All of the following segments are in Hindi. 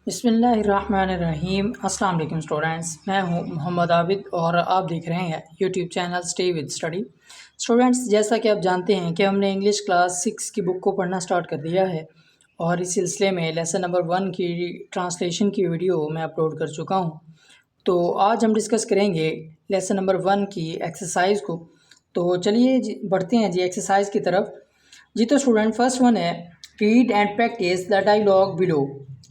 बिस्मिल्लाहिर्रहमानिर्रहीम। अस्सलाम वालेकुम स्टूडेंट्स, मैं हूं मोहम्मद आबिद और आप देख रहे हैं YouTube channel stay with study. Students, जैसा कि आप जानते हैं कि हमने इंग्लिश क्लास 6 की बुक को पढ़ना स्टार्ट कर दिया है और इस सिलसिले में लेसन नंबर 1 की ट्रांसलेशन की वीडियो मैं अपलोड कर चुका हूं। तो आज हम डिस्कस करेंगे लेसन नंबर 1 की एक्सरसाइज को। तो चलिए बढ़ते हैं जी एक्सरसाइज की तरफ। जी तो स्टूडेंट, फर्स्ट वन है read and practice the dialogue below.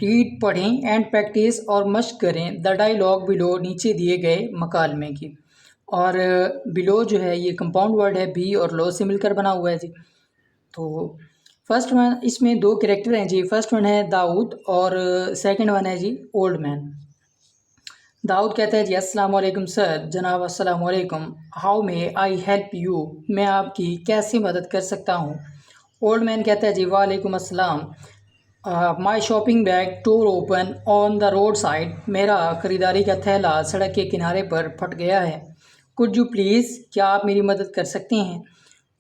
Read पढ़ें एंड प्रैक्टिस और मश्क करें द डायलॉग बिलो, नीचे दिए गए मकालमे की। और बिलो जो है ये कंपाउंड वर्ड है, बी और लो से मिलकर बना हुआ है जी। तो फर्स्ट वन, इसमें दो कैरेक्टर हैं जी। फर्स्ट वन है दाऊद और सेकंड वन है जी ओल्ड मैन। दाऊद कहता है जी अस्सलाम वालेकुम सर। जनाब अस्सलाम वालेकुम। How may I help you, मैं आपकी कैसे मदद कर सकता हूँ। ओल्ड मैन कहता है जी वालेकुम अस्सलाम। My shopping bag tore open on the road side, मेरा ख़रीदारी का थैला सड़क के किनारे पर फट गया है। कुड यू प्लीज़, क्या आप मेरी मदद कर सकते हैं।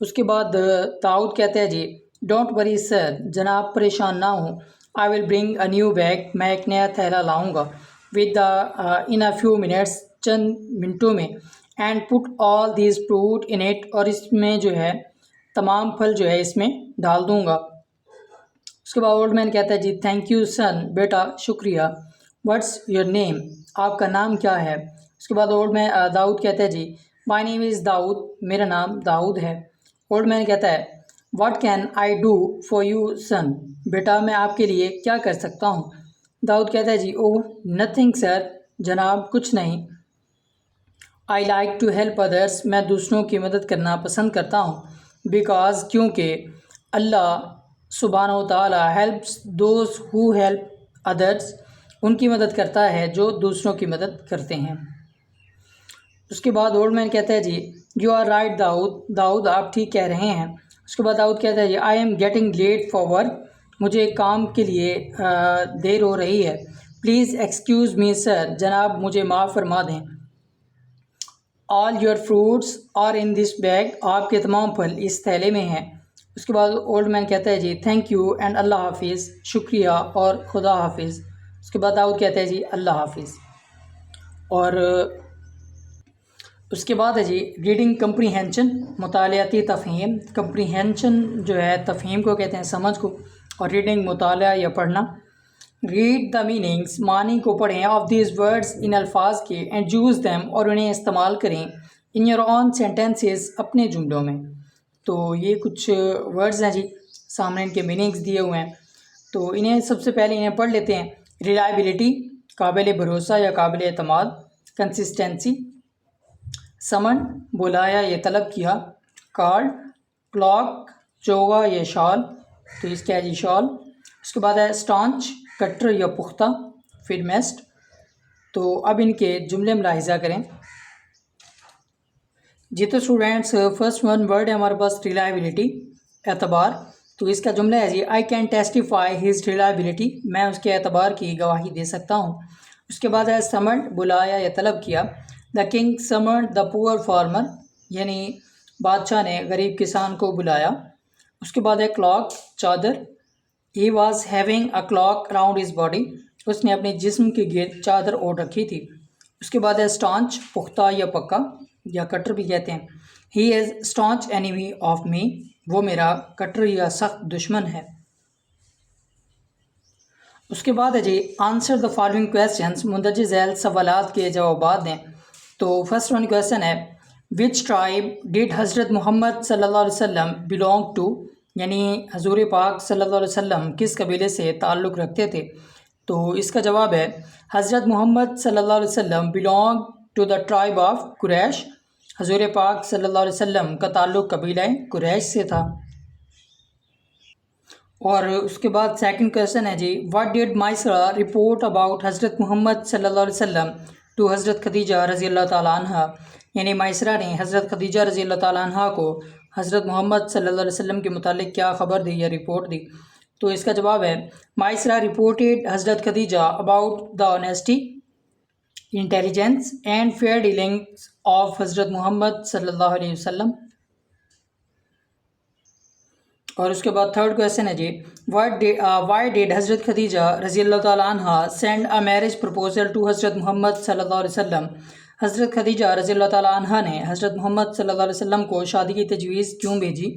उसके बाद दाऊद कहता है जी डोंट वरी सर, जनाब परेशान ना हो। I will bring a new bag, मैं एक नया थैला लाऊंगा। With the in a few minutes, चंद मिनटों में। And put all this fruit in it, और इसमें जो है तमाम फल जो है इसमें डाल दूंगा। उसके बाद ओल्ड मैन कहता है जी थैंक यू सन, बेटा शुक्रिया। व्हाट्स योर नेम, आपका नाम क्या है। उसके बाद ओल्ड मैन दाऊद कहता है जी माय नेम इज़ दाऊद, मेरा नाम दाऊद है। ओल्ड मैन कहता है what can I do for you son, बेटा मैं आपके लिए क्या कर सकता हूँ। दाऊद कहता है जी ओह नथिंग सर, जनाब कुछ नहीं। I like to help others, मैं दूसरों की मदद करना पसंद करता हूँ। बिकॉज, क्योंकि अल्लाह सुब्हानहू व तआला helps those who help others, उनकी मदद करता है जो दूसरों की मदद करते हैं। उसके बाद ओल्ड मैन कहता है जी you are right Dawood, Dawood आप ठीक कह रहे हैं। उसके बाद दाऊद कहता है जी I am getting late for work, मुझे काम के लिए देर हो रही है। प्लीज़ एक्सक्यूज़ मी सर, जनाब मुझे माफ़ फरमा दें। All your fruits are in this bag, आपके तमाम फल इस थैले में हैं। उसके बाद ओल्ड मैन कहता है जी थैंक यू एंड अल्लाह हाफिज़, शुक्रिया और खुदा हाफिज़। उसके बाद दाऊद कहता है जी अल्लाह हाफिज़। और उसके बाद है जी रीडिंग कम्प्रीहेंशन, मुतालियाती तफ़हीम। कम्प्रीहेंशन जो है तफ़हीम को कहते हैं, समझ को, और रीडिंग मुताला या पढ़ना। रीड द मीनिंग्स, मानी को पढ़ें, ऑफ दीज वर्ड्स इन अल्फाज के, एंड यूज़ दैम और उन्हें इस्तेमाल करें, इन योर ऑन सेंटेंसेस अपने जुमलों में। तो ये कुछ वर्ड्स हैं जी, सामने इनके मीनिंग्स दिए हुए हैं। तो इन्हें सबसे पहले इन्हें पढ़ लेते हैं। रिलायबिलिटी, काबिल भरोसा या काबिल एतमाद। कंसिस्टेंसी, समन बुलाया या तलब किया। कार्ड, क्लॉक चोगा या शॉल, तो इसका है जी शॉल। उसके बाद है स्टॉन्च, कट्टर या पुख्ता। फिर मेस्ट। तो अब इनके जुमले मुलाहिजा करें जी। तो स्टूडेंट्स, फर्स्ट वन वर्ड है हमारे पास रिलायबिलिटी, एतबार। तो इसका जुमला है जी I can testify his reliability, मैं उसके एतबार की गवाही दे सकता हूँ। उसके बाद है समन, बुलाया या तलब किया। The king summon the poor farmer, यानी बादशाह ने गरीब किसान को बुलाया। उसके बाद है क्लॉक, चादर। He was having a clock around his body, उसने अपने जिस्म के गिर्द चादर ओढ़ रखी थी। उसके बाद है स्टॉन्च, पुख्ता या पक्का या कट्टर भी कहते हैं। He is staunch enemy of me, वो मेरा कट्टर या सख्त दुश्मन है। उसके बाद है जी answer the following questions, मुंदरज Zail सवालात के जवाब दें। तो फर्स्ट वन क्वेश्चन है विच ट्राइब डिड हज़रत मोहम्मद सल्लल्लाहु अलैहि वसल्लम बिलोंग टू, यानी हजूर पाक सल्लल्लाहु अलैहि वसल्लम किस कबीले से ताल्लुक़ रखते थे। तो इसका जवाब है हज़रत मोहम्मद सल्लल्लाहु अलैहि वसल्लम belong to the tribe of Quraysh, हजूर पाक सल्लल्लाहु अलैहि वसल्लम का ताल्लुक़ कबीला कुरैश से था। और उसके बाद सेकंड क्वेश्चन है जी व्हाट डिड माइसरा रिपोर्ट अबाउट हज़रत मोहम्मद सल्लल्लाहु अलैहि वसल्लम टू हज़रत खदीजा रज़ी अल्लाह ताला अन्हा, यानी माइसरा ने हज़रत खदीजा रज़ी अल्लाह ताला अन्हा को हज़रत मोहम्मद सल्लल्लाहु अलैहि वसल्लम के मुतालिक क्या ख़बर दी या रिपोर्ट दी। तो इसका जवाब है माइसरा रिपोर्टेड हज़रत Khadija about the honesty, intelligence and fair dealings of हज़रत मोहम्मद सल्लल्लाहु अलैहि वसल्लम। और उसके बाद थर्ड क्वेश्चन है जी, वाई डिड हज़रत खदीजा रज़ी अल्लाह ताला अन्हा send a marriage proposal to हज़रत मोहम्मद सल्लल्लाहु अलैहि वसल्लम। हज़रत खदीजा रज़ी अल्लाह ताला अन्हा ने हज़रत मोहम्मद सल्लल्लाहु अलैहि वसल्लम को शादी की तजवीज़ क्यों भेजी?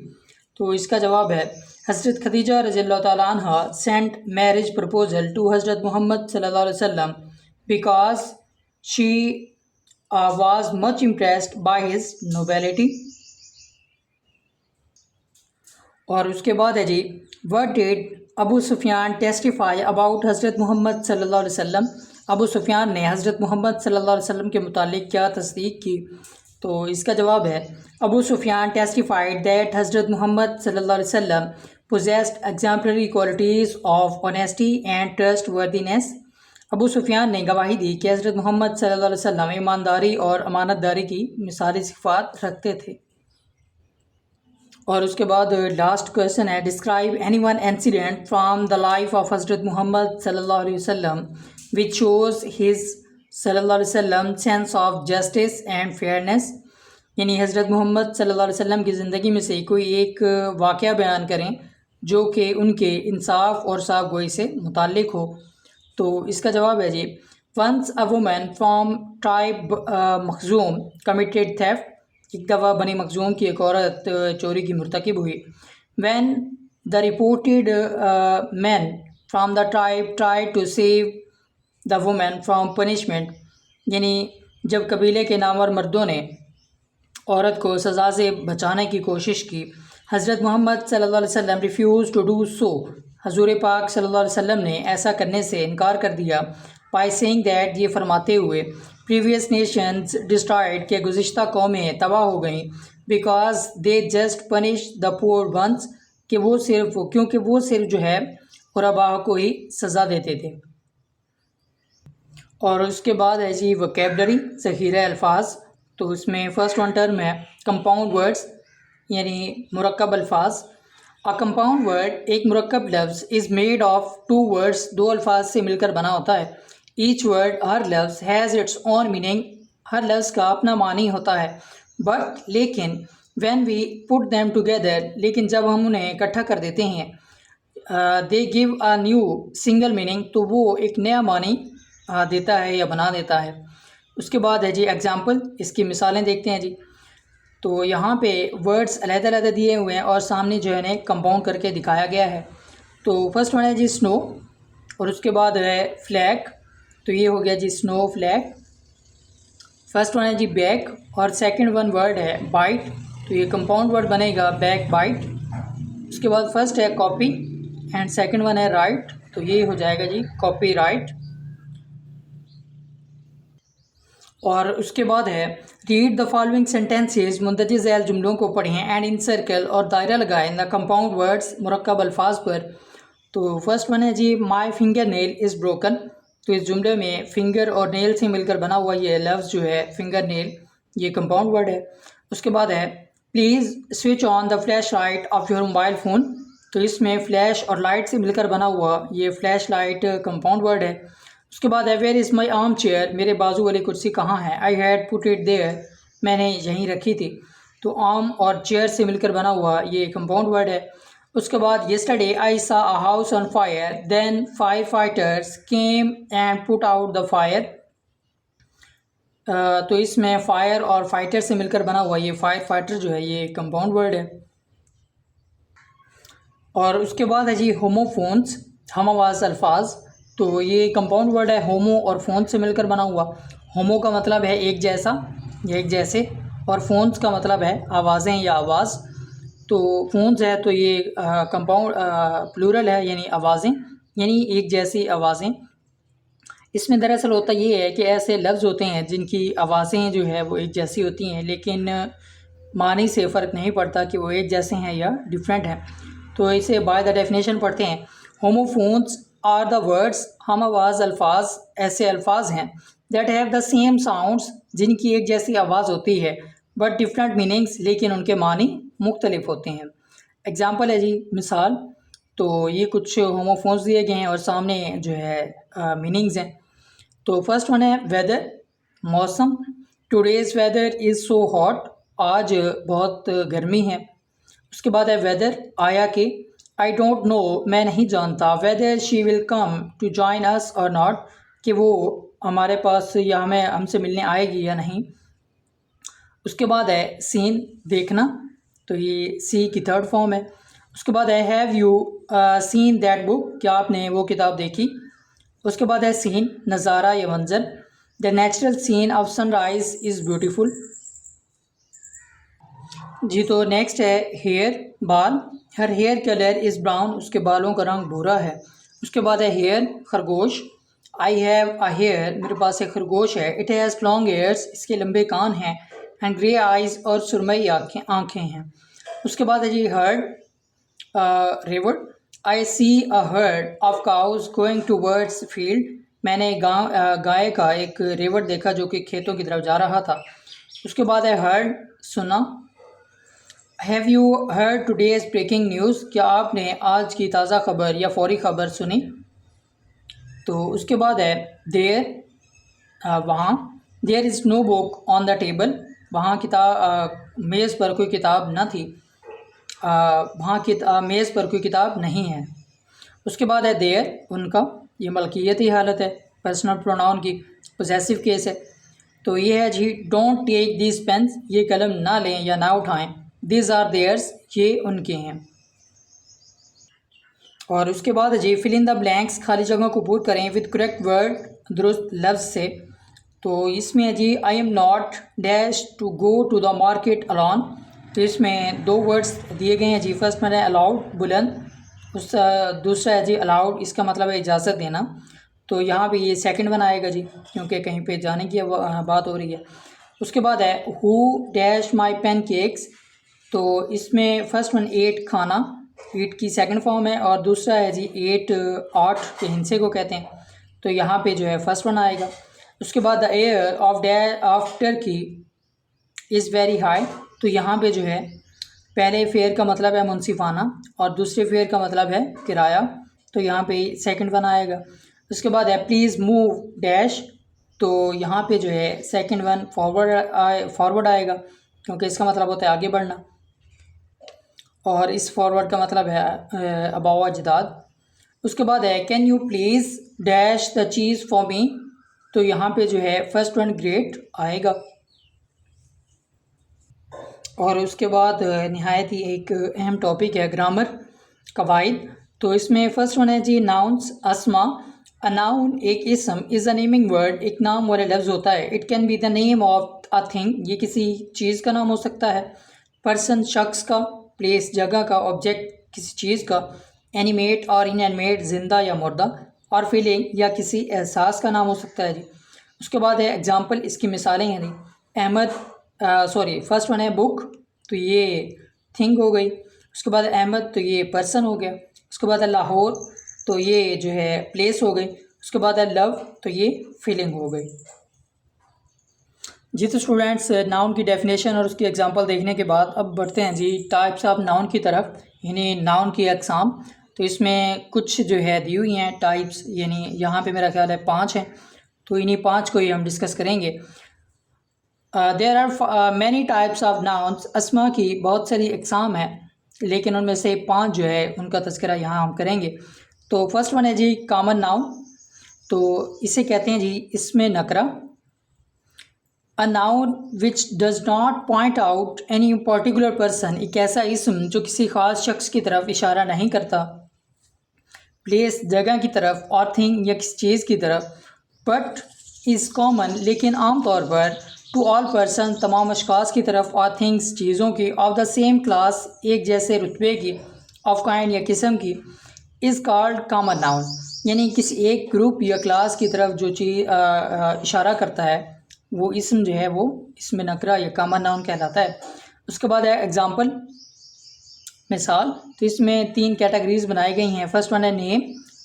तो इसका जवाब है, हज़रत खदीजा रज़ी अल्लाह ताला अन्हा सेंड मैरिज प्रपोजल टू हज़रत मोहम्मद सल्लल्लाहु अलैहि वसल्लम because she was much impressed by his nobility। और उसके बाद है जी, what did Abu Sufyan testify about हज़रत मोहम्मद सल्लल्लाहु अलैहि वसल्लम। अबू सुफियान ने हज़रत मोहम्मद सल्लल्लाहु अलैहि वसल्लम के मुतालिक क्या तस्दीक की? तो इसका जवाब है, अबू सुफियान टेस्टिफाइड दैट हज़रत मोहम्मद सल्लल्लाहु अलैहि वसल्लम possessed exemplary qualities of honesty and trustworthiness। Abu Sufiyan ने गवाही दी कि हज़रत मोहम्मद सल्लल्लाहु अलैहि वसल्लम ईमानदारी और अमानतदारी की मिसाली सिफ़ात रखते थे। और उसके बाद लास्ट क्वेश्चन है, describe any one incident from the life of हज़रत मोहम्मद सल्लल्लाहु अलैहि वसल्लम विच शोज़ हिज सल्लल्लाहु अलैहि वसल्लम sense of justice and fairness. यानी हज़रत मोहम्मद सल्लल्लाहु अलैहि वसल्लम की ज़िंदगी में से कोई एक वाक़या बयान करें जो कि उनके इंसाफ और साफ़गोई से मुताल्लिक़ हो। तो इसका जवाब है जी, once a woman from tribe Makhzum committed theft. एक दफ़ा बनी मखजूम की एक औरत चोरी की मुर्तकिब हुई। When the reported man from the tribe try to save the woman from punishment. यानी जब कबीले के नामवर मर्दों ने औरत को सज़ा से बचाने की कोशिश की, हज़रत मोहम्मद सल्लल्लाहु अलैहि वसल्लम रिफ्यूज़ टू डू सो। हजूर पाक सल्लल्लाहु अलैहि वसल्लम ने ऐसा करने से इनकार कर दिया। बाय सेइंग दैट, ये फरमाते हुए, प्रीवियस नेशंस डिस्ट्रॉयड, के गुज़िश्ता कौमें तबाह हो गईं, because they just punish the poor ones, कि वो सिर्फ जो है गुरबा को ही सज़ा देते थे। और उसके बाद है जी वोकैबलरी, ज़ख़ीरा अल्फाज। तो इसमें फ़र्स्ट वन टर्म है कंपाउंड वर्ड्स, यानी मुरक्कब अल्फाज। अ कंपाउंड वर्ड, एक मुरक्कब लफ्ज़, is made of two words, दो अल्फाज से मिलकर बना होता है। ईच वर्ड, हर लफ्ज़, हैज़ इट्स ओन मीनिंग, हर लफ्ज़ का अपना मानी होता है। बट, लेकिन, when we put them together, लेकिन जब हम उन्हें इकट्ठा कर देते हैं, they give a new single meaning, तो वो एक नया मानी देता है या बना देता है। उसके बाद है जी एग्जाम्पल, इसकी मिसालें देखते हैं जी। तो यहाँ पे वर्ड्स अलग-अलग दिए हुए हैं और सामने जो है ना कंपाउंड करके दिखाया गया है। तो फर्स्ट वन है जी स्नो, और उसके बाद है फ्लैग। तो ये हो गया जी स्नो फ्लैग। फर्स्ट वन है जी बैक, और सेकंड वन वर्ड है बाइट। तो ये कंपाउंड वर्ड बनेगा बैक बाइट। उसके बाद फर्स्ट है कॉपी एंड सेकंड वन है राइट। तो ये हो जाएगा जी कॉपी राइट। और उसके बाद है रीड द फॉलोइंग सेंटेंसेस, मुंदरज झैल जुमलों को पढ़ें एंड इन सर्कल, और दायरा लगाएं इन द कंपाउंड वर्ड्स, मुरक्कब अल्फाज पर। तो फर्स्ट वन है जी my finger nail is broken. तो इस जुमले में फिंगर और नेल से मिलकर बना हुआ ये लफ्ज़ जो है फिंगर नेल, ये कंपाउंड वर्ड है। उसके बाद है please switch on the flash light of your mobile phone. तो इसमें फ्लैश और लाइट से मिलकर बना हुआ ये फ्लैश लाइट कंपाउंड वर्ड है। उसके बाद है where is my armchair, मेरे बाजू वाली कुर्सी कहाँ है। I had put it there, मैंने यहीं रखी थी। तो आर्म और चेयर से मिलकर बना हुआ ये कंपाउंड वर्ड है। उसके बाद yesterday I saw a house on fire, then firefighters came and put out the fire. तो इसमें फायर और फाइटर से मिलकर बना हुआ ये फायर फाइटर जो है ये कंपाउंड वर्ड है। और उसके बाद है जी होमोफोन्स, हम आवाज़ अल्फाज। तो ये कंपाउंड वर्ड है होमो और फोन से मिलकर बना हुआ। होमो का मतलब है एक जैसा या एक जैसे, और फोन्स का मतलब है आवाज़ें या आवाज़। तो फोन्स है तो ये कंपाउंड प्लूरल है, यानी आवाज़ें, यानी एक जैसी आवाज़ें। इसमें दरअसल होता ये है कि ऐसे लफ्ज़ होते हैं जिनकी आवाज़ें जो है वो एक जैसी होती हैं, लेकिन मानी से फ़र्क नहीं पड़ता कि वो एक जैसे हैं या डिफरेंट हैं। तो इसे बाय द डेफिनेशन पढ़ते हैं। होमोफोन्स आर द वर्ड्स, हम आवाज़ अल्फाज ऐसे अल्फाज हैं that have the same sounds, जिनकी एक जैसी आवाज़ होती है, बट डिफरेंट मीनिंग्स, लेकिन उनके मानी मुख्तलिफ होते हैं। एग्जाम्पल है जी मिसाल। तो ये कुछ होमोफोन्स दिए गए हैं और सामने जो है मीनिंग्स हैं। तो फर्स्ट वन है वेदर, मौसम। Today's weather is so hot, आज बहुत गर्मी है। उसके बाद है वेदर, आया कि, आई डोंट नो, मैं नहीं जानता, whether she will come to join us or not, कि वो हमारे पास या हमें हमसे मिलने आएगी या नहीं। उसके बाद है सीन, देखना, तो ये सी की थर्ड फॉर्म है। उसके बाद है have you seen that book, क्या आपने वो किताब देखी। उसके बाद है सीन, नज़ारा या मंजर, the natural scene of sunrise is beautiful. जी तो नेक्स्ट है हेयर, बाल, her hair colour is brown, उसके बालों का रंग भूरा है। उसके बाद है हेयर, खरगोश, आई हैव अ हेयर, मेरे पास एक खरगोश है। इट हैज़ लॉन्ग हेयर्स, इसके लंबे कान हैं। एंड ग्रे आइज़, और सुरमई आँखें हैं। उसके बाद है जी herd, river, I see a herd of cows going towards field, मैंने गाय का एक रिवर देखा जो कि खेतों की तरफ जा रहा था। उसके बाद है हर्ड, सुना। Have you heard today's breaking news, क्या आपने आज की ताज़ा खबर या फौरी खबर सुनी। तो उसके बाद है देयर, वहाँ, there is no book on the table, वहाँ किताब मेज़ पर कोई किताब न थी, वहाँ की मेज़ पर कोई किताब नहीं है। उसके बाद है देयर, उनका, ये मलकियती हालत है पर्सनल प्रोनाउन की, पोजेसिव केस है। तो ये है जी डोंट टेक दिस पेन्स, ये कलम ना लें या ना उठाएं। दिस आर देयर्स, ये उनके हैं। और उसके बाद जी फिल इन द ब्लैंक्स, खाली जगह को पूर करें विद करेक्ट वर्ड, दुरुस्त लफ्ज़ से। तो इसमें है जी I am not dash to go to the market alone, तो इसमें दो वर्ड्स दिए गए हैं जी। फर्स्ट में है अलाउड, बुलंद, उस दूसरा है जी अलाउड, इसका मतलब है इजाज़त देना। तो यहाँ पे ये सेकंड वन आएगा जी, क्योंकि कहीं पे जाने की बात हो रही है। उसके बाद है who dash my pan cakes, तो इसमें फर्स्ट वन एट, खाना, ईट की सेकंड फॉर्म है, और दूसरा है जी एट, आठ के हिंसे को कहते हैं। तो यहाँ पे जो है फर्स्ट वन आएगा। उसके बाद the air of Turkey is very high, तो यहाँ पे जो है पहले फेयर का मतलब है मुनसिफाना, और दूसरे फेयर का मतलब है किराया, तो यहाँ पे सेकंड वन आएगा। उसके बाद है प्लीज़ मूव डैश, तो यहाँ पे जो है सेकंड वन फॉरवर्ड आएगा, क्योंकि इसका मतलब होता है आगे बढ़ना, और इस फॉरवर्ड का मतलब है अबाव अजदाद। उसके बाद है can you please dash the cheese for me, तो यहाँ पे जो है फर्स्ट वन ग्रेट आएगा। और उसके बाद नहायत ही एक अहम टॉपिक है ग्रामर, कवायद। तो इसमें फर्स्ट वन है जी नाउन्स, अस्मा। अ नाउन एक इसम, इज़ अ नेमिंग वर्ड, एक नाम वाला लफ्ज़ होता है। It can be the name of a thing, ये किसी चीज़ का नाम हो सकता है। पर्सन शख्स का, प्लेस जगह का, ऑब्जेक्ट किसी चीज़ का, एनिमेट और इनएनिमेट जिंदा या मुर्दा, और फीलिंग या किसी एहसास का नाम हो सकता है जी। उसके बाद है एग्जाम्पल, इसकी मिसालें हैं जी। अहमद, सॉरी फर्स्ट वन है बुक, तो ये थिंग हो गई। उसके बाद अहमद, तो ये पर्सन हो गया। उसके बाद है लाहौर, तो ये जो है प्लेस हो गई। उसके बाद है लव, तो ये फीलिंग हो गई। जी तो स्टूडेंट्स नाउन की डेफिनेशन और उसकी एग्जांपल देखने के बाद अब बढ़ते हैं जी टाइप्स ऑफ नाउन की तरफ, यानी नाउन की अक़साम। तो इसमें कुछ जो है दी हुई हैं टाइप्स, यानी यहाँ पे मेरा ख्याल है 5 हैं, तो इन्हीं 5 को ही हम डिस्कस करेंगे। There are many types of nouns, अस्मा की बहुत सारी अक़साम है, लेकिन उनमें से 5 जो है उनका तज़किरा यहाँ हम करेंगे। तो फर्स्ट वन है जी कॉमन नाउन, तो इसे कहते हैं जी इसमें नकरा। A noun which does not point out any particular person, एक ऐसा इसम जो किसी ख़ास शख्स की तरफ इशारा नहीं करता, प्लेस जगह की तरफ, और थिंग या किसी चीज़ की तरफ, बट इज़ कॉमन, लेकिन आम तौर पर, टू ऑल पर्सन, तमाम अशख़ास की तरफ, और थिंग्स चीज़ों की, ऑफ द सेम क्लास, एक जैसे रुतबे की, ऑफ काइंड या किस्म की, इज़ कॉल्ड कॉमन नाउन, यानी किसी एक ग्रुप या क्लास की तरफ जो चीज़ इशारा करता है वो इसम जो है वो इसमें नकरा या कॉमन नाउन कहलाता है। उसके बाद है एग्जांपल, मिसाल। तो इसमें 3 कैटेगरीज बनाई गई हैं। फर्स्ट वन है नेम,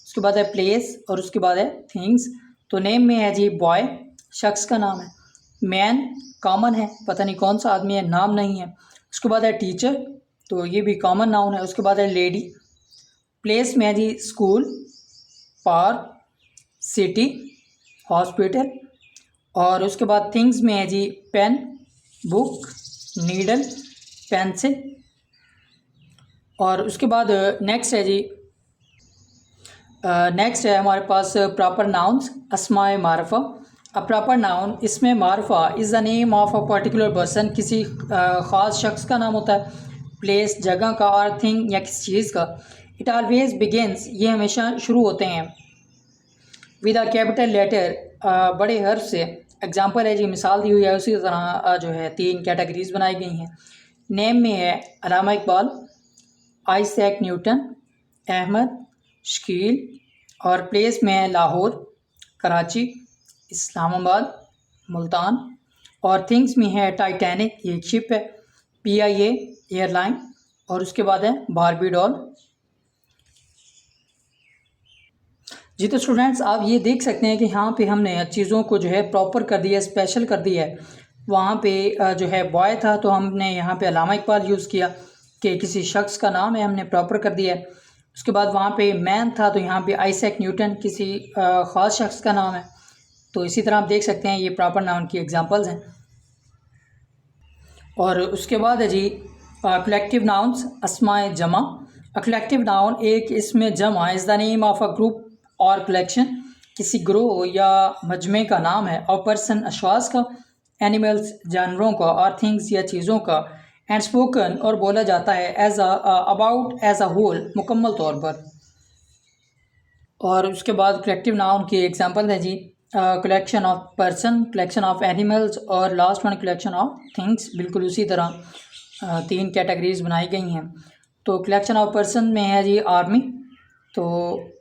उसके बाद है प्लेस, और उसके बाद है थिंग्स। तो नेम में है जी बॉय, शख्स का नाम है। मैन कॉमन है, पता नहीं कौन सा आदमी है, नाम नहीं है। उसके बाद है टीचर, तो ये भी कॉमन नाउन है। उसके बाद है लेडी। प्लेस में है जी स्कूल, पार्क, सिटी, हॉस्पिटल। और उसके बाद थिंग्स में है जी पेन, बुक, नीडल, पेंसिल। और उसके बाद नेक्स्ट है जी, नेक्स्ट है हमारे पास प्रॉपर नाउन्स, अस्माए मारफा। अ प्रॉपर नाउन, इसमें मारफा is the name of a particular person, किसी ख़ास शख्स का नाम होता है, प्लेस जगह का, और थिंग या किसी चीज़ का। इट ऑलवेज बिगिनस, ये हमेशा शुरू होते हैं, विद अ कैपिटल लेटर, बड़े हर्फ से। एग्जांपल है जी, मिसाल दी हुई है, उसी तरह जो है 3 कैटेगरीज बनाई गई हैं। नेम में है अलामा इकबाल, आइजैक न्यूटन, अहमद, शकील, और प्लेस में है लाहौर, कराची, इस्लामाबाद, मुल्तान, और थिंग्स में है टाइटैनिक, ये एक शिप है, PIA एयरलाइन, और उसके बाद है बारबी डॉल। जी तो स्टूडेंट्स, आप ये देख सकते हैं कि यहाँ पे हमने चीज़ों को जो है प्रॉपर कर दिया, स्पेशल कर दिया है। वहाँ पे जो है बॉय था तो हमने यहाँ पे अलामा इकबाल यूज़ किया कि किसी शख्स का नाम है, हमने प्रॉपर कर दिया है। उसके बाद वहाँ पे मैन था तो यहाँ पे आइजैक न्यूटन, किसी ख़ास शख्स का नाम है। तो इसी तरह आप देख सकते हैं, ये प्रॉपर नाउन की एग्जांपल्स हैं। और उसके बाद है जी कलेक्टिव नाउन्स, अस्माए जमा। अ कलेक्टिव नाउन एक इसमें जमा is the name of a group और कलेक्शन, किसी ग्रोह या मजमे का नाम है, और पर्सन अशखास का, एनिमल्स जानवरों का, और थिंग्स या चीज़ों का, एंड स्पोकन और बोला जाता है, as about as a whole, मुकम्मल तौर पर। और उसके बाद कलेक्टिव नाउन की एग्जांपल है जी, collection of person, collection of animals, और last one collection of things. बिल्कुल उसी तरह 3 कैटेगरीज बनाई गई हैं। तो कलेक्शन ऑफ पर्सन में है जी आर्मी। तो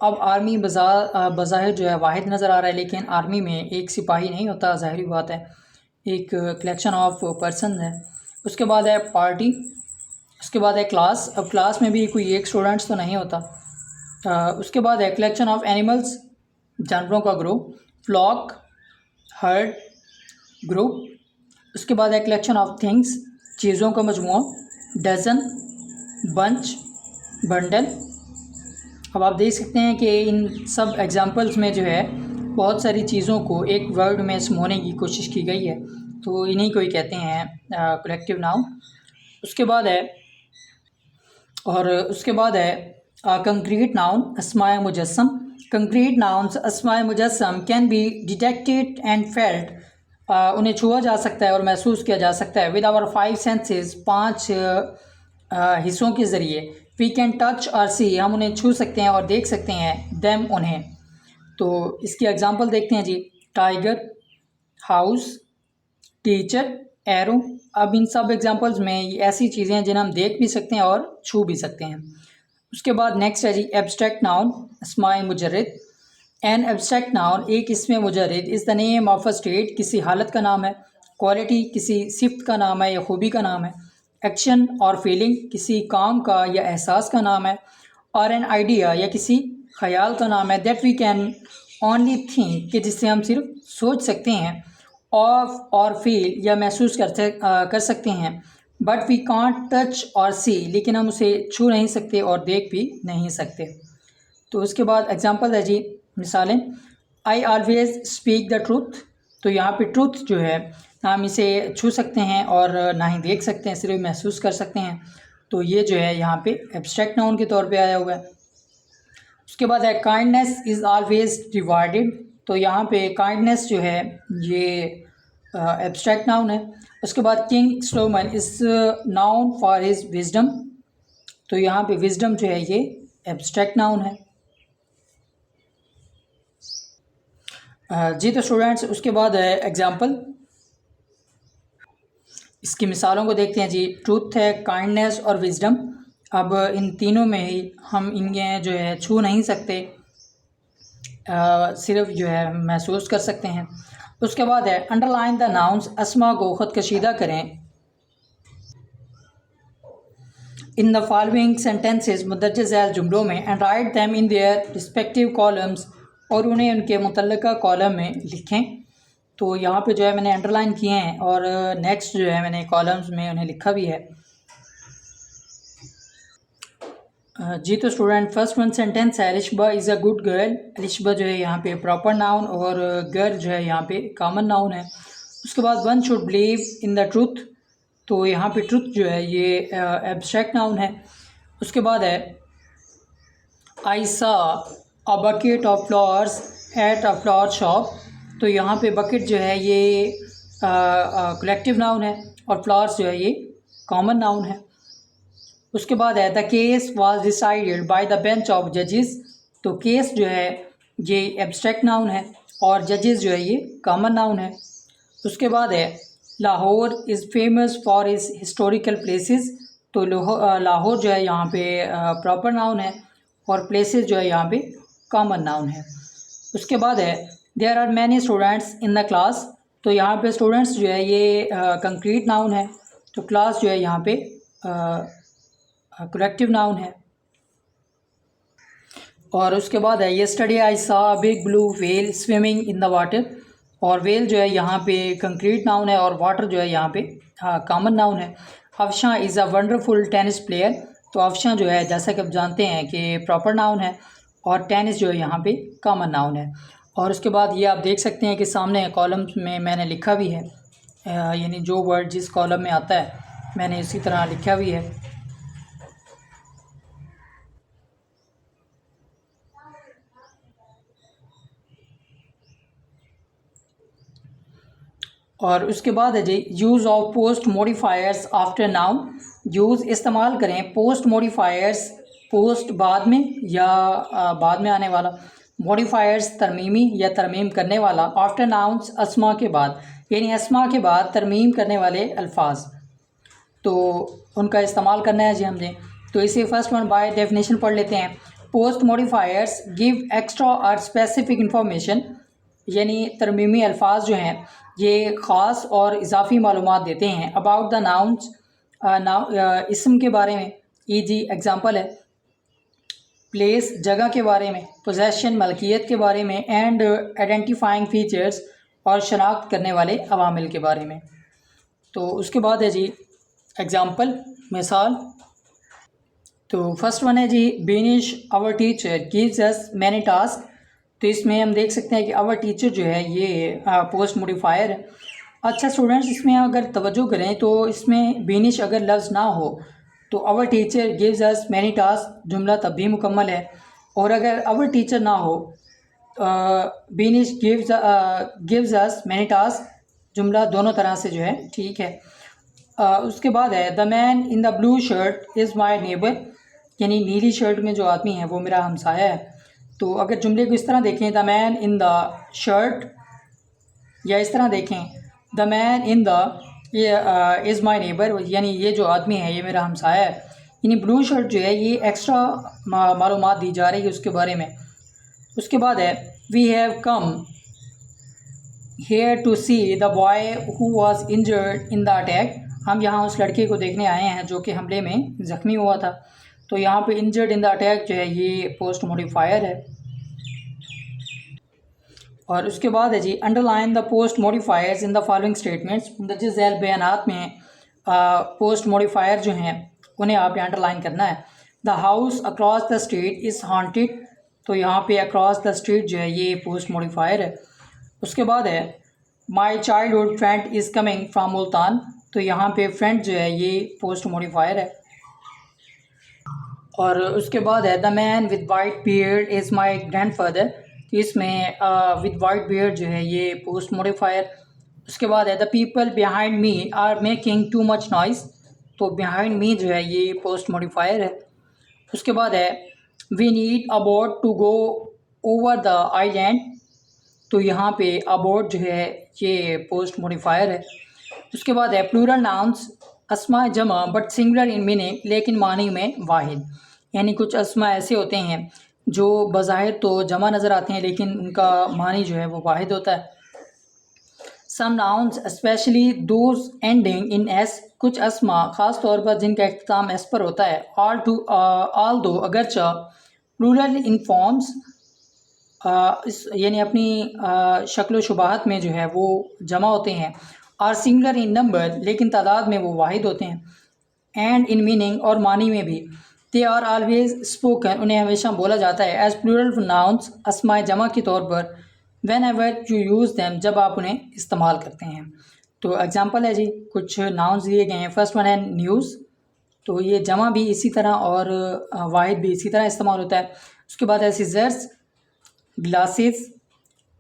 अब आर्मी बज़ाहिर जो है वाहिद नज़र आ रहा है, लेकिन आर्मी में एक सिपाही नहीं होता, ज़ाहिरी बात है, एक कलेक्शन ऑफ पर्सन है। उसके बाद है पार्टी, उसके बाद है क्लास। अब क्लास में भी कोई एक स्टूडेंट्स तो नहीं होता। उसके बाद है कलेक्शन ऑफ एनिमल्स, जानवरों का ग्रुप, फ्लॉक, हर्ड, ग्रुप। उसके बाद है कलेक्शन ऑफ थिंग्स, चीज़ों का मजमूआ, डजन, बंच, बंडल। अब आप देख सकते हैं कि इन सब एग्जांपल्स में जो है बहुत सारी चीज़ों को एक वर्ड में समोने की कोशिश की गई है, तो इन्हीं को ही कहते हैं कलेक्टिव नाउन। उसके बाद है कंक्रीट नाउन, अस्माए मुजस्सम। कंक्रीट नाउन्स अस्माए मुजस्सम can be detected and felt, उन्हें छुआ जा सकता है और महसूस किया जा सकता है, विद आवर 5 सेंसेस, 5 हिस्सों के ज़रिए। वी कैन टच और सी, हम उन्हें छू सकते हैं और देख सकते हैं, देम, उन्हें। तो इसकी एग्जांपल देखते हैं जी, टाइगर, हाउस, टीचर, एरो। अब इन सब एग्जांपल्स में ऐसी चीज़ें हैं जिन्हें हम देख भी सकते हैं और छू भी सकते हैं। उसके बाद नेक्स्ट है जी एब्स्ट्रैक्ट नाउन, अस्माए मुजर्रद। एन एब्स्ट्रैक्ट नाउन, एक इसमें मुजर्रद, is the name of a state, किसी हालत का नाम है, क्वालिटी, किसी सिफ्त का नाम है या खूबी का नाम है, एक्शन और फीलिंग, किसी काम का या एहसास का नाम है, और एन आइडिया, या किसी ख्याल का नाम है, that we can only think, कि जिससे हम सिर्फ सोच सकते हैं, ऑफ और फील, या महसूस कर सकते हैं, बट वी कांट टच और सी, लेकिन हम उसे छू नहीं सकते और देख भी नहीं सकते। तो उसके बाद एग्जांपल है जी, मिसालें, I always speak the truth. तो यहाँ पे ट्रूथ जो है, ना हम इसे छू सकते हैं और ना ही देख सकते हैं, सिर्फ महसूस कर सकते हैं। तो ये जो है यहाँ पे एब्स्ट्रैक्ट नाउन के तौर पे आया हुआ है। उसके बाद है काइंडनेस इज़ ऑलवेज डिवाइडेड। तो यहाँ पे काइंडनेस जो है ये एब्स्ट्रैक्ट नाउन है। उसके बाद king Solomon is noun for his wisdom. तो यहाँ पे विजडम जो है ये एब्स्ट्रैक्ट नाउन है। जी तो स्टूडेंट्स, उसके बाद है एग्जाम्पल, इसकी मिसालों को देखते हैं जी। ट्रूथ है, काइंडनेस और विजडम। अब इन तीनों में ही हम इन्हें जो है छू नहीं सकते, सिर्फ जो है महसूस कर सकते हैं। उसके बाद है अंडरलाइन द नाउन्स, अस्मा को ख़ुद कशीदा करें इन द फॉलोइंग सेंटेंसेस, मुदज्जज झैल जुमलों में, and right them in their respective columns, और उन्हें उनके मुतल्लिका कॉलम में लिखें। तो यहाँ पे जो है मैंने अंडरलाइन किए हैं और नेक्स्ट जो है मैंने कॉलम्स में उन्हें लिखा भी है। जी तो स्टूडेंट, फर्स्ट वन सेंटेंस है Alishba is a good girl. Alishba जो है यहाँ पे प्रॉपर नाउन और गर्ल जो है यहाँ पे कॉमन नाउन है। उसके बाद one should believe in the truth. तो यहाँ पे ट्रूथ जो है ये एब्स्ट्रैक्ट नाउन है। उसके बाद है आई saw a bucket of flowers at a flower shop. तो यहाँ पे बकेट जो है ये कलेक्टिव नाउन है और फ्लावर्स जो है ये कॉमन नाउन है। उसके बाद है the case was decided by the bench of जजेस। तो केस जो है ये एब्स्ट्रैक्ट नाउन है और जजेस जो है ये कॉमन नाउन है। उसके बाद है Lahore is famous for is historical places. तो लाहौर जो है यहाँ पे प्रॉपर नाउन है और प्लेसेस जो है यहाँ पे कॉमन नाउन है। उसके बाद है there are many students in the class. तो यहाँ पे स्टूडेंट्स जो है ये कंक्रीट नाउन है, तो क्लास जो है यहाँ पे कलेक्टिव नाउन है। और उसके बाद है येस्टरडे आई सा big blue whale swimming in the water. और व्हेल जो है यहाँ पे कंक्रीट नाउन है और वाटर जो है यहाँ पे कॉमन नाउन है। Afshan is a wonderful tennis player. तो अफशां जो है जैसा कि आप जानते हैं कि प्रॉपर नाउन है और टेनिस जो है यहाँ पे कॉमन नाउन है। और उसके बाद ये आप देख सकते हैं कि सामने कॉलम में मैंने लिखा भी है, यानी जो वर्ड जिस कॉलम में आता है मैंने इसी तरह लिखा भी है। और उसके बाद है जी use of post modifiers after noun. Use इस्तेमाल करें पोस्ट मॉडिफायर्स, पोस्ट बाद में या बाद में आने वाला, मॉडिफायर्स तरमीमी या तरमीम करने वाला, आफ्टर नाउन्स अस्मा के बाद, यानी अस्मा के बाद तरमीम करने वाले अल्फाज, तो उनका इस्तेमाल करना है जी हमने। तो इसे फर्स्ट वन बाय डेफिनेशन पढ़ लेते हैं। पोस्ट मॉडिफायर्स गिव एक्स्ट्रा और स्पेसिफिक इंफॉर्मेशन, यानी तरमीमी अल्फाज जो हैं ये ख़ास और इजाफी मालूमात देते हैं अबाउट द नाउन्स, इसम के बारे में, ई.जी. एग्ज़ाम्पल है प्लेस जगह के बारे में, पोजेशन मलकियत के बारे में, एंड आइडेंटिफाइंग फीचर्स और शनाख्त करने वाले अवामिल के बारे में। तो उसके बाद है जी एग्ज़ाम्पल, मिसाल। तो फर्स्ट वन है जी Beenish our teacher gives us many task. तो इसमें हम देख सकते हैं कि आवर टीचर जो है ये पोस्ट मॉडिफायर है। अच्छा स्टूडेंट्स, इसमें अगर तवज्जो करें तो इसमें बीनिश अगर लफ्ज़ ना हो तो our teacher gives us many task जुमला तब भी मुकम्मल है, और अगर आवर टीचर ना हो Beenish gives us many task जुमला दोनों तरह से जो है ठीक है। उसके बाद है the man in the blue shirt is my neighbour, यानी नीली शर्ट में जो आदमी है वो मेरा हमसाया है। तो अगर जुमले को इस तरह देखें the man in the shirt, या इस तरह देखें the man in the is my neighbour, यानी ये जो आदमी है ये मेरा हमसाया है, यानी ब्लू शर्ट जो है ये एक्स्ट्रा मालूमात दी जा रही है उसके बारे में। उसके बाद है we have come here to see the boy who was injured in the attack. हम यहाँ उस लड़के को देखने आए हैं जो कि हमले में ज़ख्मी हुआ था। तो यहाँ पे इंजर्ड इन द अटैक जो है ये पोस्ट मॉडिफायर है। और उसके बाद है जी underline the post modifiers in the following statements. मुंदरज झैल बयानात में पोस्ट मॉडिफायर जो हैं उन्हें आपने अंडरलाइन करना है। The house across the street is haunted. तो यहाँ पे अक्रॉस द स्ट्रीट जो है ये पोस्ट मॉडिफायर है। उसके बाद है my childhood friend is coming from Multan. तो यहाँ पे फ्रेंड जो है ये पोस्ट मॉडिफायर है। और उसके बाद है the man with white beard is my grandfather. इसमें विद वाइट बियर्ड जो है ये पोस्ट मॉडिफायर। उसके बाद है the people behind me are making too much noise. तो बिहाइंड मी जो है ये पोस्ट मॉडिफायर है। उसके बाद है we need a boat to go over the island. तो यहाँ पे अबोट जो है ये पोस्ट मॉडिफायर है। उसके बाद है प्लूरल नाउन्स अस्मा जमा बट सिंगुलर इन मीनिंग, लेकिन मानी में वाहिद, यानी कुछ अस्मा ऐसे होते हैं जो बज़ाहिर तो जमा नज़र आते हैं लेकिन उनका मानी जो है वो वाहिद होता है। Some nouns specially those ending in S, कुछ अस्मा ख़ास तौर पर जिनका इख्तिताम एस पर होता है। ऑल दो अगरचा प्लूरल इन फॉर्म्स, इस यानी अपनी शक्ल शुबाहत में जो है वो जमा होते हैं। और सिंगुलर इन नंबर, लेकिन तादाद में वो वाहिद होते हैं। एंड इन मीनिंग, और मानी में भी। दे आर ऑलवेज स्पोकन, उन्हें हमेशा बोला जाता है। एज प्लूरल नाउन्स, अस्माए जमा के तौर पर। When ever you use them, जब आप उन्हें इस्तेमाल करते हैं। तो एग्जांपल है जी, कुछ नाउन्स दिए गए हैं। फर्स्ट वन है न्यूज़। तो ये जमा भी इसी तरह और वाहिद भी इसी तरह इस्तेमाल होता है। उसके बाद है सीजर्स, ग्लासेस,